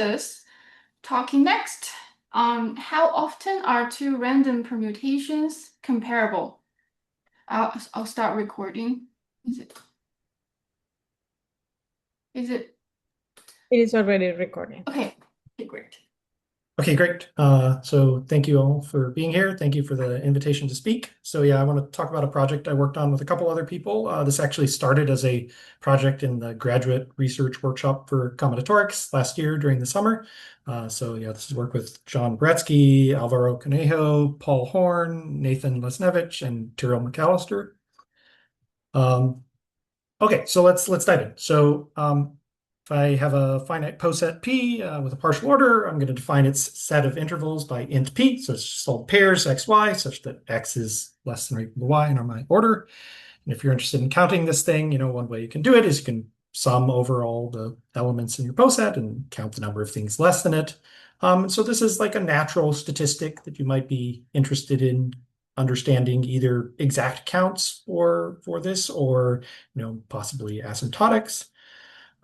this, talking next on how often are two random permutations comparable. I'll start recording. Is it? It is already recording. Okay, great. Okay, great. So thank you all for being here. Thank you for the invitation to speak. So yeah, I want to talk about a project I worked on with a couple other people. This actually started as a project in the graduate research workshop for combinatorics last year during the summer. So yeah, this is work with John Bretsky, Alvaro Conejo, Paul Horn, Nathan Lesnevich, and Tyrell McAllister. Okay, so let's dive in. So if I have a finite poset P with a partial order, I'm going to define its set of intervals by int P. So it's just all pairs x, y, such that x is less than or equal to y in my order. And if you're interested in counting this thing, one way you can do it is you can sum over all the elements in your poset and count the number of things less than it. So this is like a natural statistic that you might be interested in understanding either exact counts for this or possibly asymptotics.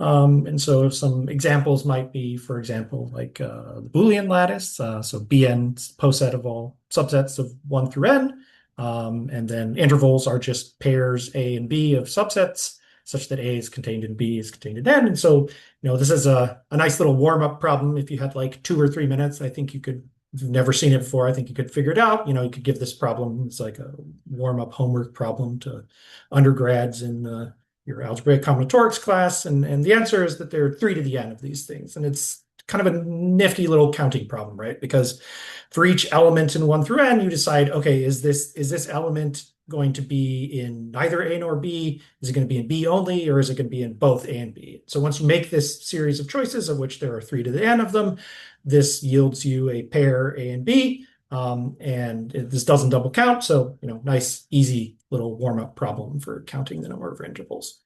And so some examples might be, for example, like the Boolean lattice. So Bn poset of all subsets of 1 through n. And then intervals are just pairs A and B of subsets such that A is contained in B is contained in n. And so, this is a nice little warm-up problem. If you had like 2 or 3 minutes, I think you could, if you've never seen it before, I think you could figure it out. You could give this problem, it's like a warm-up homework problem to undergrads in your algebraic combinatorics class, and the answer is that there are 3 to the n of these things, and it's kind of a nifty little counting problem, right? Because for each element in 1 through n, you decide, okay, is this element going to be in neither A nor B? Is it going to be in B only, or is it going to be in both A and B? So once you make this series of choices, of which there are 3 to the n of them, this yields you a pair A and B, and this doesn't double count. So, nice, easy little warm-up problem for counting the number of intervals.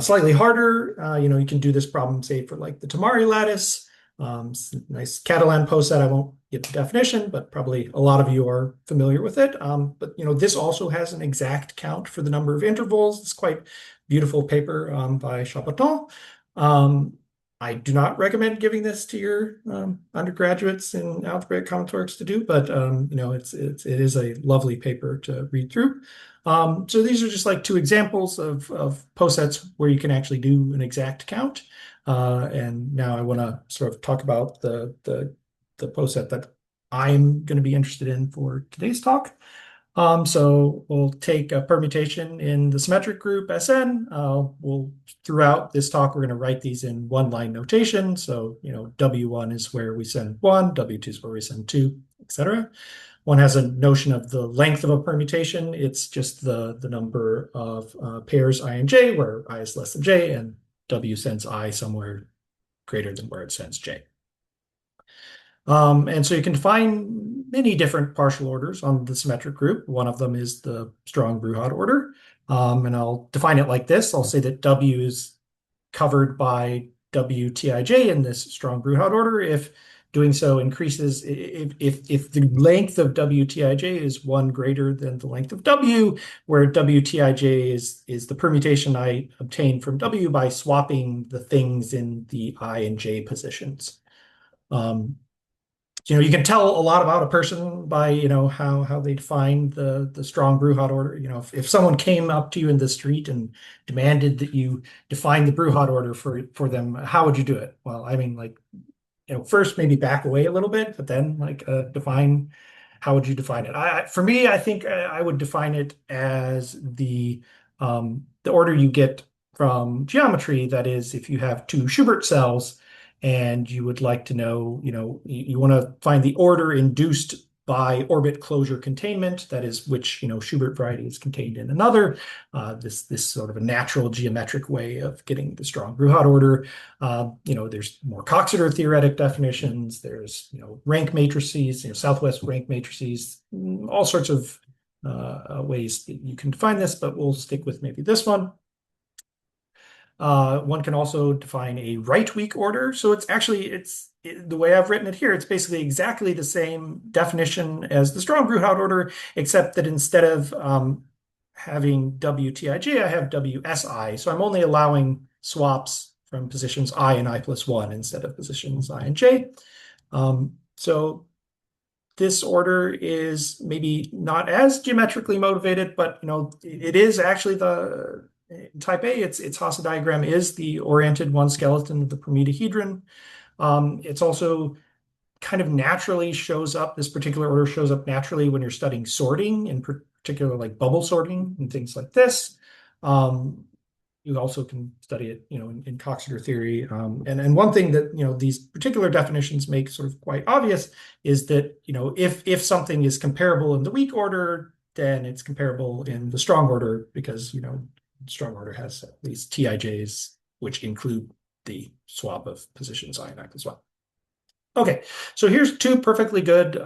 Slightly harder, you can do this problem, say, for like the Tamari lattice. Nice Catalan poset. I won't give the definition, but probably a lot of you are familiar with it. But this also has an exact count for the number of intervals. It's quite beautiful paper by Chapoton. I do not recommend giving this to your undergraduates in algebraic combinatorics to do, but it is a lovely paper to read through. So these are just like 2 examples of posets where you can actually do an exact count. And now I want to sort of talk about the poset that I'm going to be interested in for today's talk. So we'll take a permutation in the symmetric group Sn. Throughout this talk, we're going to write these in 1-line notation. So, W1 is where we send 1, W2 is where we send 2, etc. One has a notion of the length of a permutation. It's just the number of pairs I and j, where I is less than j, and W sends I somewhere greater than where it sends j. And so you can define many different partial orders on the symmetric group. One of them is the strong Bruhat order. And I'll define it like this. I'll say that W is covered by WTIJ in this strong Bruhat order if doing so increases, if the length of WTIJ is 1 greater than the length of W, where WTIJ is the permutation I obtain from W by swapping the things in the I and J positions. You can tell a lot about a person by, how they define the strong Bruhat order. If someone came up to you in the street and demanded that you define the Bruhat order for them, how would you do it? Well, I mean, like, first maybe back away a little bit, but then define, how would you define it? For me, I think I would define it as the order you get from geometry. That is, if you have 2 Schubert cells, and you would like to know, you want to find the order induced by orbit closure containment, that is, which, Schubert variety is contained in another, this sort of a natural geometric way of getting the strong Bruhat order. There's more Coxeter theoretic definitions, there's, rank matrices, Southwest rank matrices, all sorts of ways that you can define this, but we'll stick with maybe this one. One can also define a right-weak order. So it's actually, the way I've written it here, it's basically exactly the same definition as the strong Bruhat order, except that instead of having WTIJ, I have WSI. So I'm only allowing swaps from positions I and I plus 1 instead of positions I and j. So this order is maybe not as geometrically motivated, but it is actually the type A. Its Hasse diagram is the oriented one skeleton of the permutahedron. It's also kind of naturally shows up. This particular order shows up naturally when you're studying sorting, in particular like bubble sorting and things like this. You also can study it, in Coxeter theory. And one thing that, these particular definitions make sort of quite obvious is that, if something is comparable in the weak order, then it's comparable in the strong order because, strong order has at least TIJs, which include the swap of positions I and I as well. Okay, so here's two perfectly good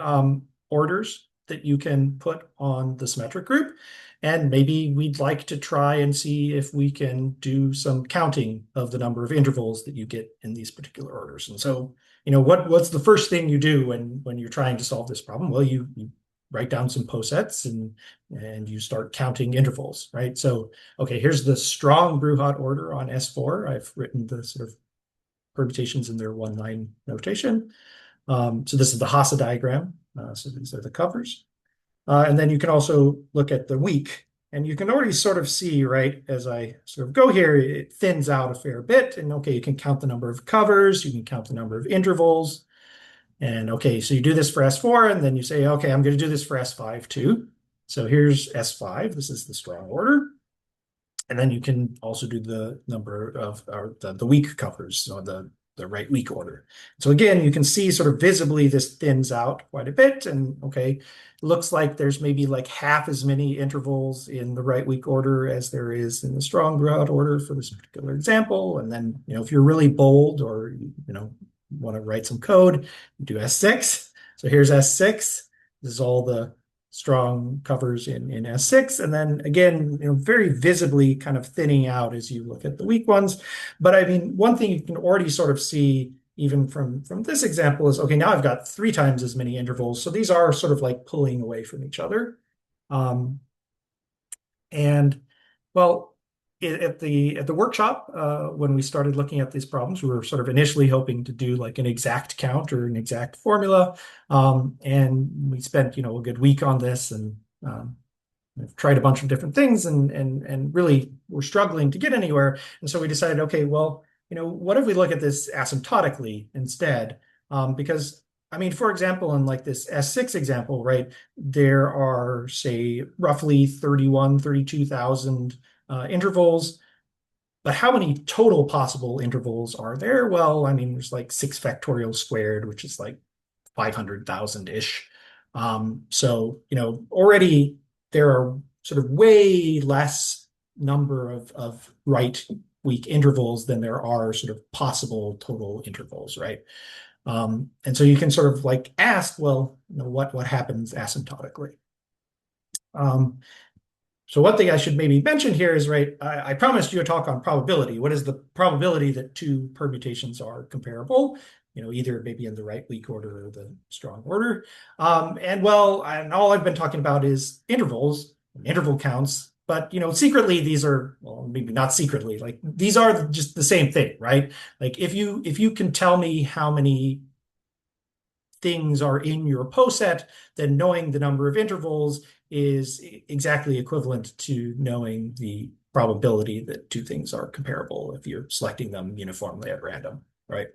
orders that you can put on the symmetric group. And maybe we'd like to try and see if we can do some counting of the number of intervals that you get in these particular orders. And so, what's the first thing you do when you're trying to solve this problem? Well, you write down some posets and you start counting intervals, right? So, okay, here's the strong Bruhat order on S4. I've written the sort of permutations in their one-line notation. So this is the Hasse diagram. So these are the covers. And then you can also look at the weak, and you can already sort of see, right, as I sort of go here, it thins out a fair bit. And okay, you can count the number of covers, you can count the number of intervals. And okay, so you do this for S4, and then you say, okay, I'm going to do this for S5 too. So here's S5. This is the strong order. And then you can also do the number of the weak covers, so the right weak order. So again, you can see sort of visibly this thins out quite a bit. And okay, it looks like there's maybe like half as many intervals in the right weak order as there is in the strong Bruhat order for this particular example. And then, if you're really bold or, want to write some code, do S6. So here's S6. This is all the strong covers in S6. And then again, very visibly kind of thinning out as you look at the weak ones. But I mean, one thing you can already sort of see even from this example is, okay, now I've got 3 times as many intervals. So these are sort of like pulling away from each other. And well, at the workshop, when we started looking at these problems, we were sort of initially hoping to do like an exact count or an exact formula. And we spent, a good week on this and tried a bunch of different things and really were struggling to get anywhere. And so we decided, okay, well, what if we look at this asymptotically instead? Because I mean, for example, in like this S6 example, right, there are, say, roughly 32,000 intervals. But how many total possible intervals are there? Well, I mean, there's like 6 factorial squared, which is like 500,000-ish. So, already there are sort of way less number of right weak intervals than there are sort of possible total intervals, right? And so you can sort of like ask, well, what happens asymptotically? So one thing I should maybe mention here is, right, I promised you a talk on probability. What is the probability that 2 permutations are comparable? Either maybe in the right weak order or the strong order. And all I've been talking about is intervals, interval counts. But, secretly, these are, well, maybe not secretly, like these are just the same thing, right? Like if you can tell me how many things are in your poset, then knowing the number of intervals is exactly equivalent to knowing the probability that 2 things are comparable if you're selecting them uniformly at random, right?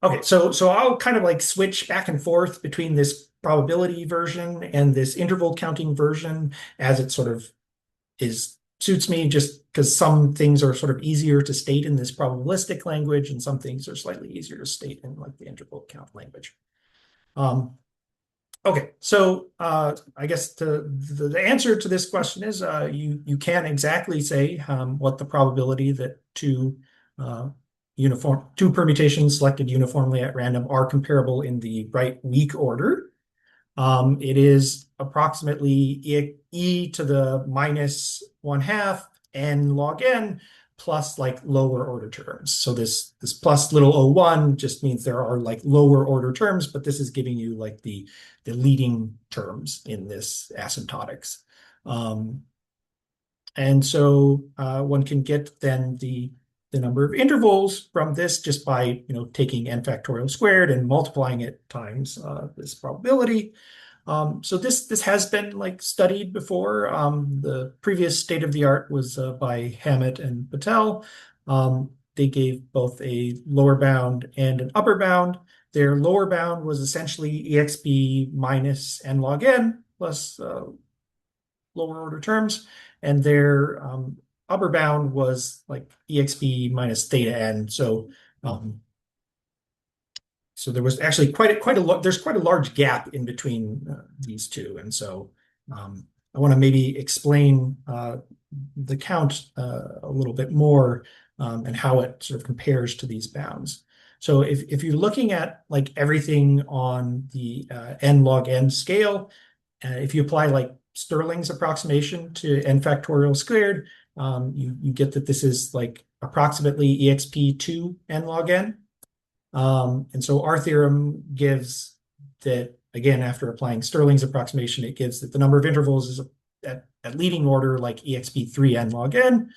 Okay, so I'll kind of like switch back and forth between this probability version and this interval counting version as it sort of suits me, just because some things are sort of easier to state in this probabilistic language and some things are slightly easier to state in like the interval count language. Okay, so I guess the answer to this question is you can't exactly say what the probability that 2 permutations selected uniformly at random are comparable in the right weak order. It is approximately e to the minus 1/2 n log n plus like lower order terms. So this plus little o1 just means there are like lower order terms, but this is giving you like the leading terms in this asymptotics. And so one can get then the the number of intervals from this just by taking n factorial squared and multiplying it times this probability. So this has been like studied before. The previous state of the art was by Hammett and Pittel. They gave both a lower bound and an upper bound. Their lower bound was essentially exp minus n log n plus lower order terms, and their upper bound was like exp minus theta n. So there was actually there's quite a large gap in between these two, and so I want to maybe explain the count a little bit more and how it sort of compares to these bounds. So if you're looking at like everything on the n log n scale, if you apply like Stirling's approximation to n factorial squared, you get that this is like approximately exp2 n log n. And so our theorem gives that, again, after applying Stirling's approximation, it gives that the number of intervals is at leading order like exp3 n log n.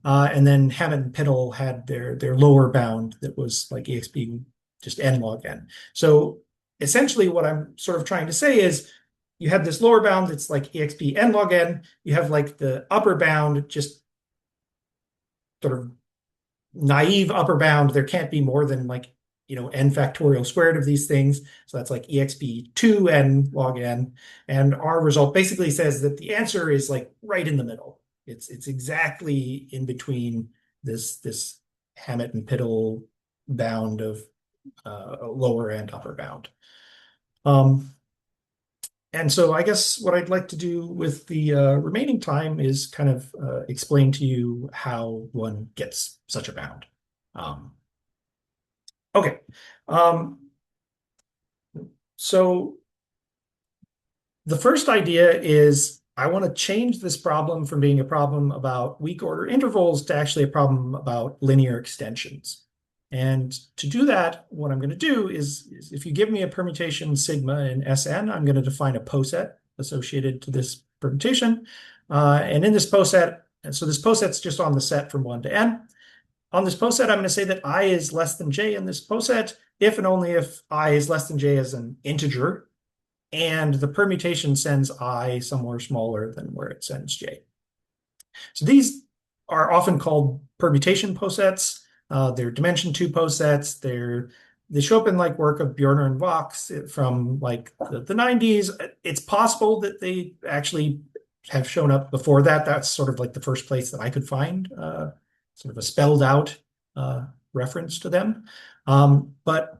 And then Hammett and Pittel had their lower bound that was like exp just n log n. So essentially what I'm sort of trying to say is you have this lower bound that's like exp n log n. You have like the upper bound, just sort of naive upper bound. There can't be more than like n factorial squared of these things. So that's like exp2 n log n. And our result basically says that the answer is like right in the middle. It's exactly in between this Hammett and Pittel bound of lower and upper bound. And so I guess what I'd like to do with the remaining time is kind of explain to you how one gets such a bound. Okay. So the first idea is I want to change this problem from being a problem about weak order intervals to actually a problem about linear extensions. And to do that, what I'm going to do is if you give me a permutation sigma in Sn, I'm going to define a poset associated to this permutation. And in this poset, and so this poset's just on the set from 1 to n. On this poset, I'm going to say that I is less than j in this poset if and only if I is less than j as an integer, and the permutation sends I somewhere smaller than where it sends j. So these are often called permutation posets. They're dimension 2 posets. They show up in like work of Bjorner and Vox from like the 90s. It's possible that they actually have shown up before that. That's sort of like the first place that I could find sort of a spelled out reference to them. But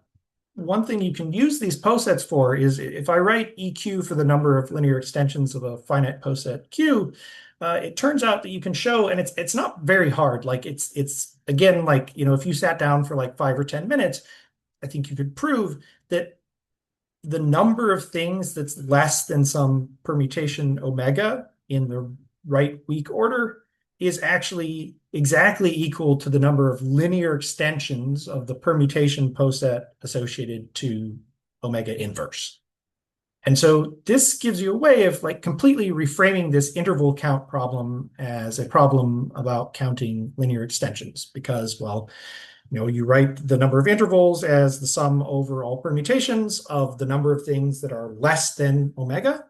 one thing you can use these posets for is if I write EQ for the number of linear extensions of a finite poset Q, it turns out that you can show, and it's not very hard. Like it's again, like, if you sat down for like 5 or 10 minutes, I think you could prove that the number of things that's less than some permutation omega in the right weak order is actually exactly equal to the number of linear extensions of the permutation poset associated to omega inverse. And so this gives you a way of like completely reframing this interval count problem as a problem about counting linear extensions, because, well, you write the number of intervals as the sum over all permutations of the number of things that are less than omega.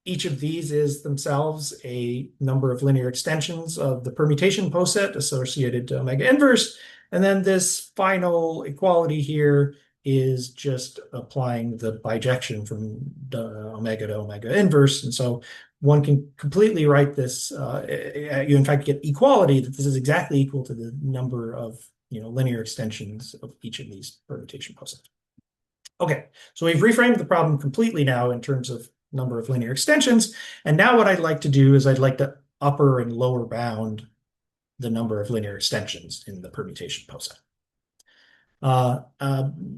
Each of these is themselves a number of linear extensions of the permutation poset associated to omega inverse. And then this final equality here is just applying the bijection from omega to omega inverse. And so one can completely write this, you in fact get equality, that this is exactly equal to the number of linear extensions of each of these permutation posets. Okay, so we've reframed the problem completely now in terms of number of linear extensions. And now what I'd like to do is I'd like to upper and lower bound the number of linear extensions in the permutation poset.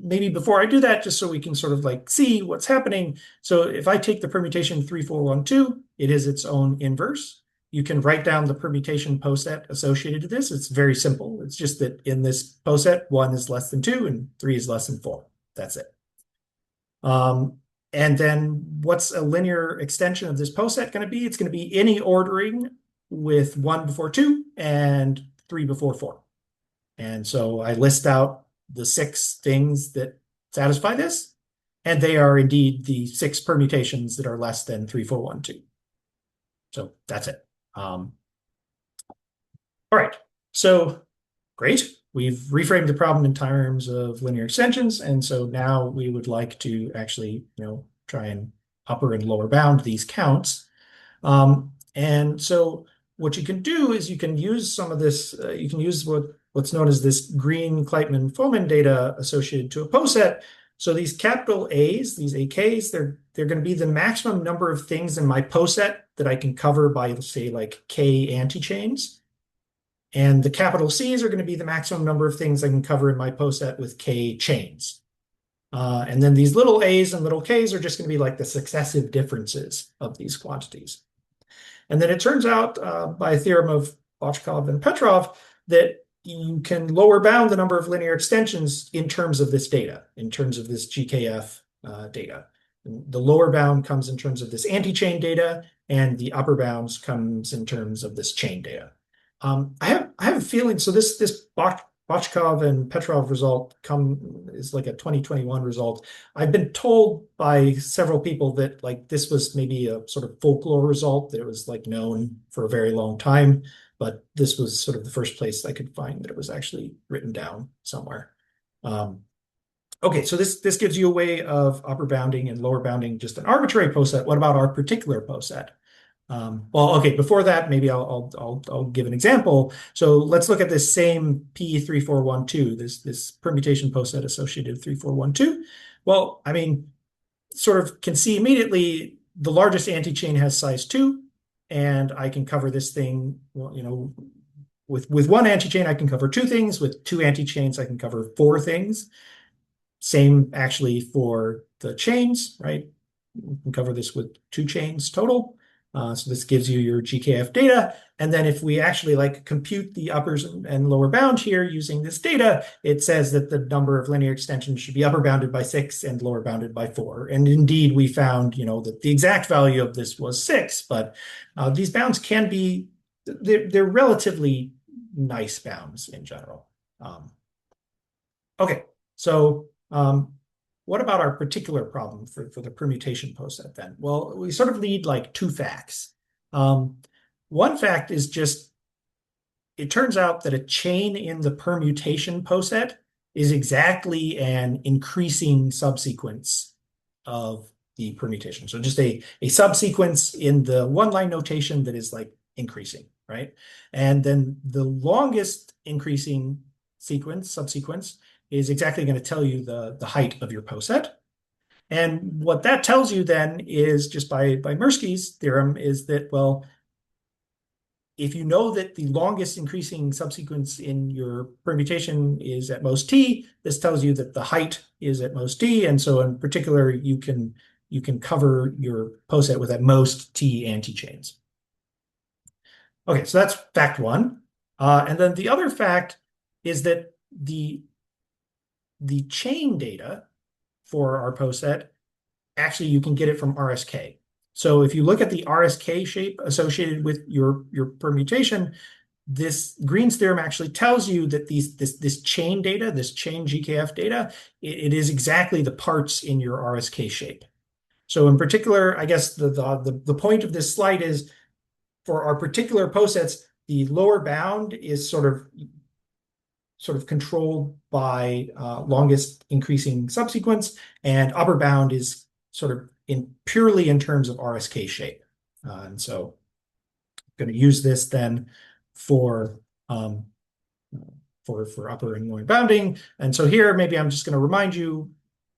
Maybe before I do that, just so we can sort of like see what's happening. So if I take the permutation 3, 4, 1, 2, it is its own inverse. You can write down the permutation poset associated to this. It's very simple. It's just that in this poset, 1 is less than 2 and 3 is less than 4. That's it. And then what's a linear extension of this poset going to be? It's going to be any ordering with 1 before 2 and 3 before 4. And so I list out the 6 things that satisfy this, and they are indeed the 6 permutations that are less than 3, 4, 1, 2. So that's it. All right, so great. We've reframed the problem in terms of linear extensions, and so now we would like to actually, try and upper and lower bound these counts. And so what you can do is you can use some of this, you can use what's known as this Green-Kleitman-Fomin data associated to a poset. So these capital A's, these AKs, they're going to be the maximum number of things in my poset that I can cover by, say, like K antichains. And the capital C's are going to be the maximum number of things I can cover in my poset with K chains. And then these little A's and little K's are just going to be like the successive differences of these quantities. And then it turns out by a theorem of Bochkov and Petrov that you can lower bound the number of linear extensions in terms of this data, in terms of this GKF data. And the lower bound comes in terms of this anti-chain data, and the upper bounds comes in terms of this chain data. I have a feeling, so this Bochkov and Petrov result is like a 2021 result. I've been told by several people that like this was maybe a sort of folklore result, that it was like known for a very long time, but this was sort of the first place I could find that it was actually written down somewhere. Okay, so this gives you a way of upper bounding and lower bounding just an arbitrary poset. What about our particular poset? Well, okay, before that, maybe I'll give an example. So let's look at this same P3412, this permutation poset associated with 3412. Well, I mean, sort of can see immediately the largest antichain has size 2, and I can cover this thing, well, with one antichain, I can cover 2 things. With 2 antichains, I can cover 4 things. Same actually for the chains, right? We can cover this with 2 chains total. So this gives you your GKF data. And then if we actually like compute the uppers and lower bound here using this data, it says that the number of linear extensions should be upper bounded by 6 and lower bounded by 4. And indeed, we found, that the exact value of this was 6, but these bounds can be, they're relatively nice bounds in general. Okay, so what about our particular problem for the permutation poset then? Well, we sort of need like 2 facts. One fact is just, it turns out that a chain in the permutation poset is exactly an increasing subsequence of the permutation. So just a subsequence in the one-line notation that is like increasing, right? And then the longest increasing subsequence is exactly going to tell you the height of your poset. And what that tells you then is just by Mirsky's theorem is that, well, if you know that the longest increasing subsequence in your permutation is at most t, this tells you that the height is at most t. And so in particular, you can cover your poset with at most t antichains. Okay, so that's fact 1. And then the other fact is that the chain data for our poset, actually you can get it from RSK. So if you look at the RSK shape associated with your permutation, this Green's theorem actually tells you that this chain data, this chain GKF data, it is exactly the parts in your RSK shape. So in particular, I guess the point of this slide is for our particular posets, the lower bound is sort of controlled by longest increasing subsequence, and upper bound is sort of purely in terms of RSK shape. And so I'm going to use this then for upper and lower bounding. And so here, maybe I'm just going to remind you,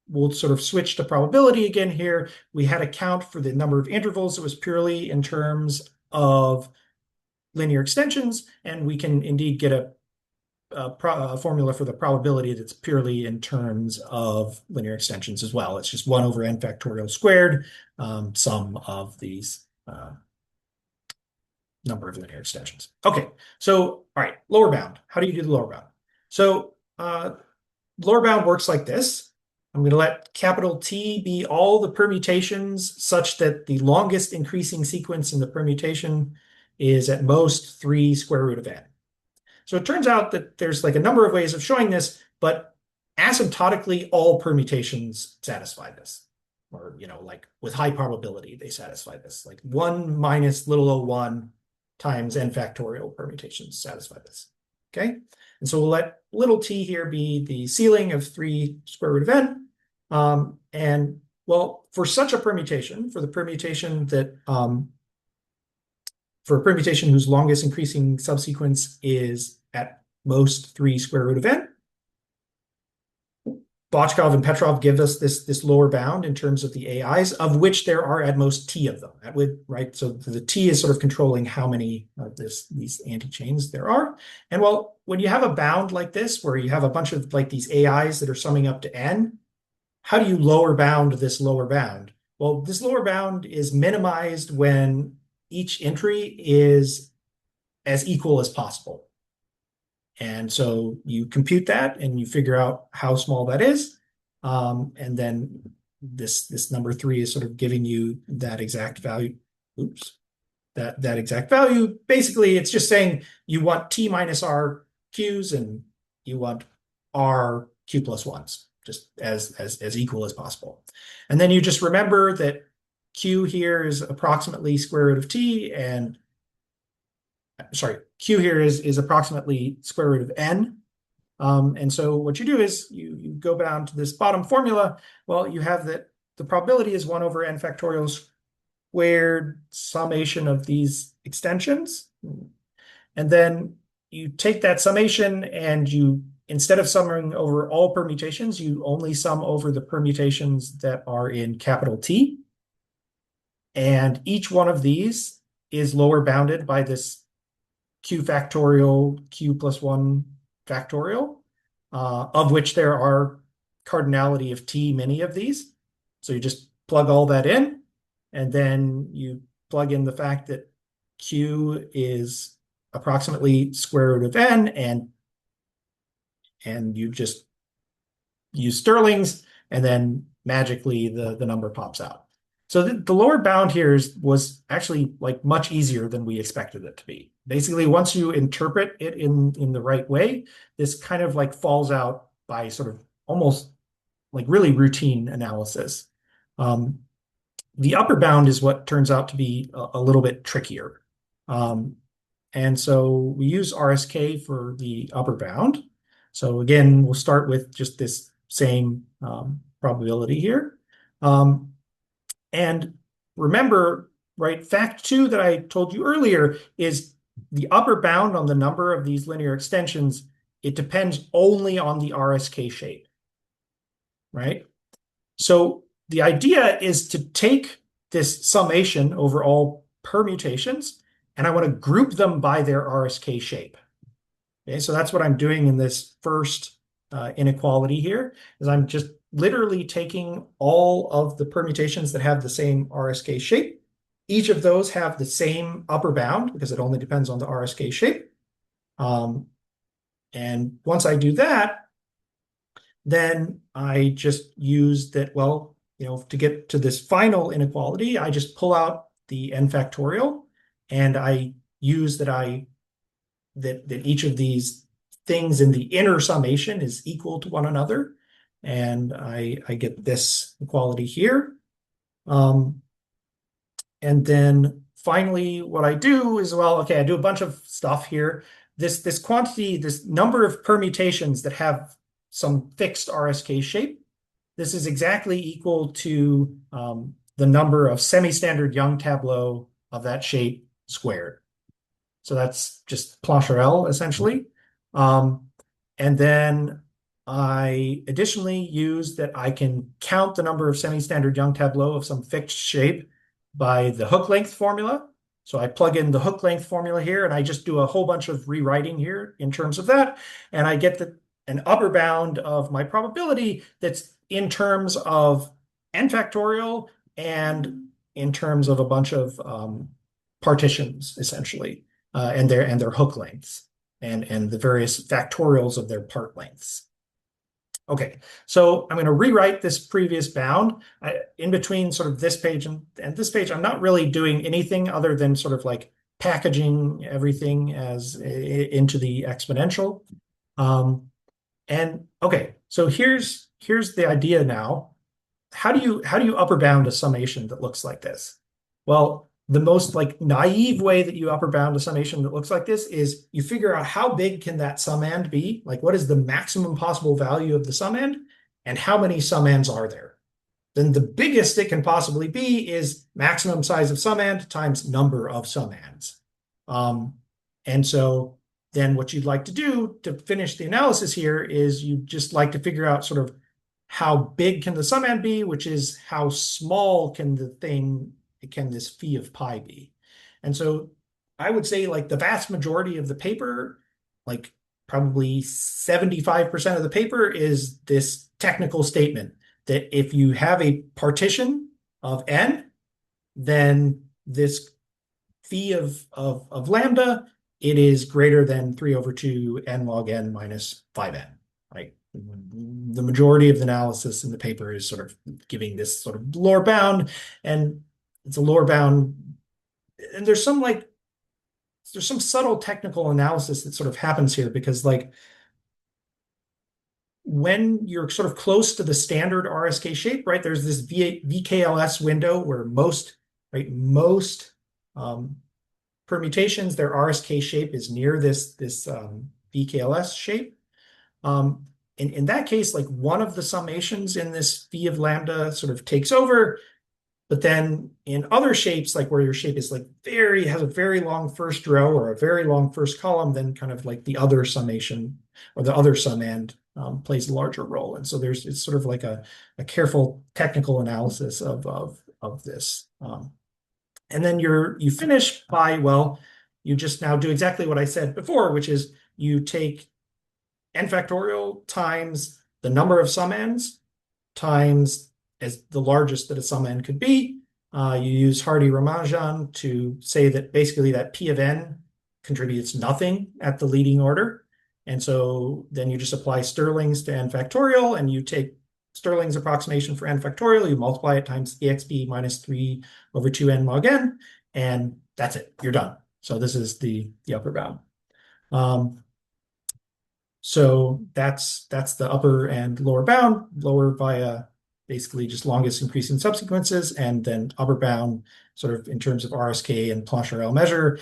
we'll sort of switch to probability again here. We had a count for the number of intervals that was purely in terms of linear extensions, and we can indeed get a formula for the probability that's purely in terms of linear extensions as well. It's just 1 over n factorial squared, sum of these number of linear extensions. Okay, so all right, lower bound. How do you do the lower bound? So lower bound works like this. I'm going to let capital T be all the permutations such that the longest increasing sequence in the permutation is at most 3 square root of n. So it turns out that there's like a number of ways of showing this, but asymptotically, all permutations satisfy this. Or, like with high probability, they satisfy this. Like 1 minus little o1 times n factorial permutations satisfy this. Okay? And so we'll let little t here be the ceiling of 3 square root of n. And well, for such a permutation, for a permutation whose longest increasing subsequence is at most 3 square root of n, Bochkov and Petrov give us this lower bound in terms of the AIs, of which there are at most t of them. That would, right? So the t is sort of controlling how many of these anti-chains there are. And well, when you have a bound like this, where you have a bunch of like these AIs that are summing up to n, how do you lower bound this lower bound? Well, this lower bound is minimized when each entry is as equal as possible. And so you compute that and you figure out how small that is. And then this number 3 is sort of giving you that exact value. Oops. That exact value. Basically, it's just saying you want t minus r q's and you want r q plus 1s, just as equal as possible. And then you just remember that q here is approximately square root of t, and sorry, q here is approximately square root of n. And so what you do is you go down to this bottom formula. Well, you have that the probability is 1 over n factorial squared summation of these extensions. And then you take that summation and you, instead of summing over all permutations, you only sum over the permutations that are in capital T. And each one of these is lower bounded by this q factorial, q plus 1 factorial, of which there are cardinality of t many of these. So you just plug all that in, and then you plug in the fact that q is approximately square root of n, and you just use Stirling's, and then magically the number pops out. So the lower bound here was actually like much easier than we expected it to be. Basically, once you interpret it in the right way, this kind of like falls out by sort of almost like really routine analysis. The upper bound is what turns out to be a little bit trickier. And so we use RSK for the upper bound. So again, we'll start with just this same probability here. And remember, right, fact 2 that I told you earlier is the upper bound on the number of these linear extensions, it depends only on the RSK shape, right? So the idea is to take this summation over all permutations, and I want to group them by their RSK shape. Okay, so that's what I'm doing in this first inequality here, is I'm just literally taking all of the permutations that have the same RSK shape. Each of those have the same upper bound because it only depends on the RSK shape. And once I do that, then I just use that, well, to get to this final inequality, I just pull out the n factorial, and I use that each of these things in the inner summation is equal to one another. And I get this equality here. And then finally, what I do is, well, okay, I do a bunch of stuff here. This quantity, this number of permutations that have some fixed RSK shape, this is exactly equal to the number of semi-standard Young tableau of that shape squared. So that's just Plancherel, essentially. And then I additionally use that I can count the number of semi-standard Young tableau of some fixed shape by the hook length formula. So I plug in the hook length formula here, and I just do a whole bunch of rewriting here in terms of that. And I get an upper bound of my probability that's in terms of n factorial and in terms of a bunch of partitions, essentially, and their hook lengths and the various factorials of their part lengths. Okay, so I'm going to rewrite this previous bound. In between sort of this page and this page, I'm not really doing anything other than sort of like packaging everything as into the exponential. And okay, so here's the idea now. How do you upper bound a summation that looks like this? Well, the most like naive way that you upper bound a summation that looks like this is you figure out how big can that summand be? Like what is the maximum possible value of the summand and how many summands are there? Then the biggest it can possibly be is maximum size of summand times number of summands. And so then what you'd like to do to finish the analysis here is you just like to figure out sort of how big can the summand be, which is how small can this phi of pi be. And so I would say like the vast majority of the paper, like probably 75% of the paper is this technical statement that if you have a partition of n, then this phi of lambda, it is greater than 3 over 2 n log n minus 5n, right? The majority of the analysis in the paper is sort of giving this sort of lower bound, and it's a lower bound, and there's some subtle technical analysis that sort of happens here because like when you're sort of close to the standard RSK shape, right, there's this VKLS window where most permutations, their RSK shape is near this VKLS shape. In that case, like one of the summations in this phi of lambda sort of takes over, but then in other shapes, like where your shape is like has a very long first row or a very long first column, then kind of like the other summation or the other summand plays a larger role. And so it's sort of like a careful technical analysis of this. And then you finish by, well, you just now do exactly what I said before, which is you take n factorial times the number of summands times as the largest that a summand could be. You use Hardy-Ramanujan to say that basically that P of n contributes nothing at the leading order. And so then you just apply Stirling's to n factorial, and you take Stirling's approximation for n factorial, you multiply it times exp minus 3 over 2n log n, and that's it. You're done. So this is the upper bound. So that's the upper and lower bound, lower via basically just longest increasing subsequences, and then upper bound sort of in terms of RSK and Plancherel measure.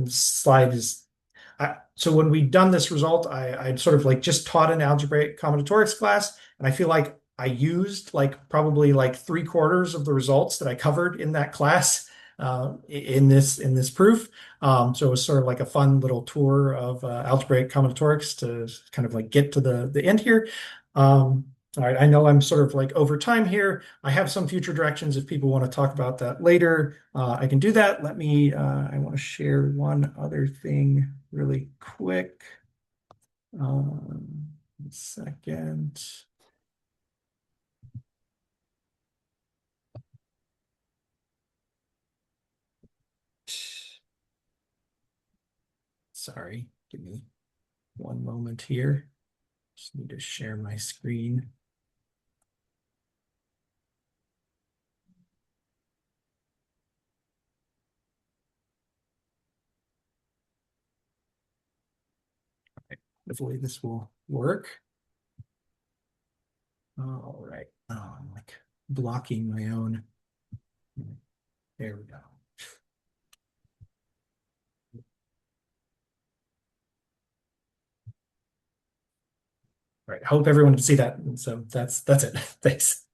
Slide is, so when we'd done this result, I'd sort of like just taught an algebraic combinatorics class, and I feel like I used like probably like 3/4 of the results that I covered in that class in this proof. So it was sort of like a fun little tour of algebraic combinatorics to kind of like get to the end here. All right, I know I'm sort of like over time here. I have some future directions if people want to talk about that later. I can do that. I want to share one other thing really quick. A second. Sorry, give me one moment here. Just need to share my screen. Okay, hopefully this will work. All right. Oh, I'm like blocking my own. There we go. All right. I hope everyone can see that. And so that's it. Thanks.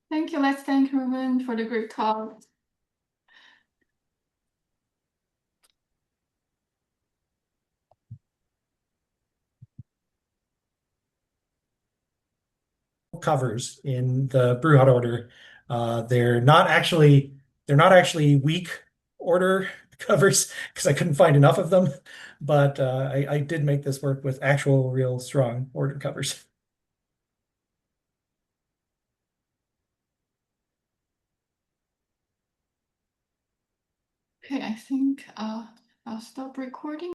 Thank you. Let's thank Reuven for the great talk. Covers in the Bruhat order. They're not actually weak order covers because I couldn't find enough of them, but I did make this work with actual real strong order covers. Okay, I think I'll stop recording.